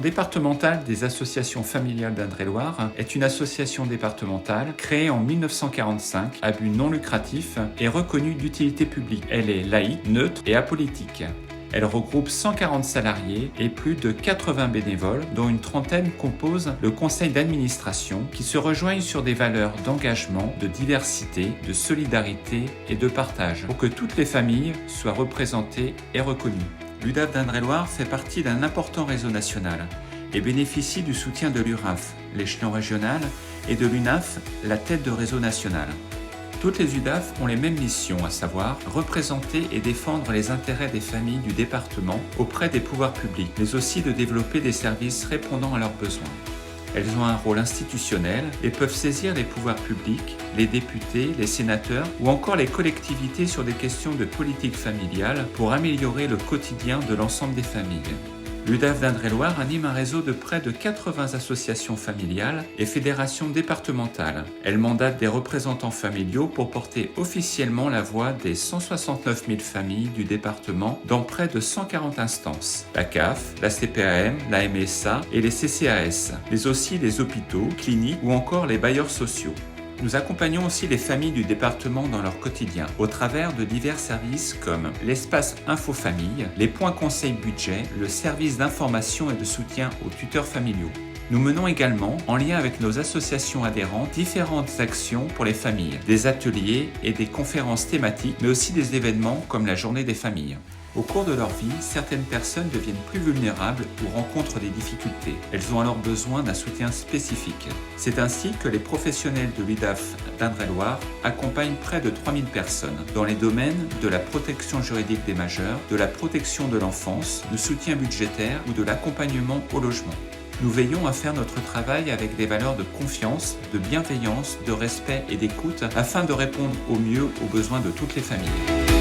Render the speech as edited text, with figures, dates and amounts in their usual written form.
départementale des associations familiales d'Indre-et-Loire est une association départementale créée en 1945 à but non lucratif et reconnue d'utilité publique. Elle est laïque, neutre et apolitique. Elle regroupe 140 salariés et plus de 80 bénévoles, dont une trentaine composent le conseil d'administration, qui se rejoignent sur des valeurs d'engagement, de diversité, de solidarité et de partage, pour que toutes les familles soient représentées et reconnues. L'UDAF d'Indre-et-Loire fait partie d'un important réseau national et bénéficie du soutien de l'URAF, l'échelon régional, et de l'UNAF, la tête de réseau national. Toutes les UDAF ont les mêmes missions, à savoir représenter et défendre les intérêts des familles du département auprès des pouvoirs publics, mais aussi de développer des services répondant à leurs besoins. Elles ont un rôle institutionnel et peuvent saisir les pouvoirs publics, les députés, les sénateurs ou encore les collectivités sur des questions de politique familiale pour améliorer le quotidien de l'ensemble des familles. L'UDAF d'Indre-et-Loire anime un réseau de près de 80 associations familiales et fédérations départementales. Elle mandate des représentants familiaux pour porter officiellement la voix des 169 000 familles du département dans près de 140 instances. La CAF, la CPAM, la MSA et les CCAS, mais aussi les hôpitaux, cliniques ou encore les bailleurs sociaux. Nous accompagnons aussi les familles du département dans leur quotidien, au travers de divers services comme l'espace Info-Famille, les points conseil budget, le service d'information et de soutien aux tuteurs familiaux. Nous menons également, en lien avec nos associations adhérentes, différentes actions pour les familles, des ateliers et des conférences thématiques, mais aussi des événements comme la Journée des familles. Au cours de leur vie, certaines personnes deviennent plus vulnérables ou rencontrent des difficultés. Elles ont alors besoin d'un soutien spécifique. C'est ainsi que les professionnels de l'UDAF d'Indre-et-Loire accompagnent près de 3000 personnes dans les domaines de la protection juridique des majeurs, de la protection de l'enfance, du soutien budgétaire ou de l'accompagnement au logement. Nous veillons à faire notre travail avec des valeurs de confiance, de bienveillance, de respect et d'écoute afin de répondre au mieux aux besoins de toutes les familles.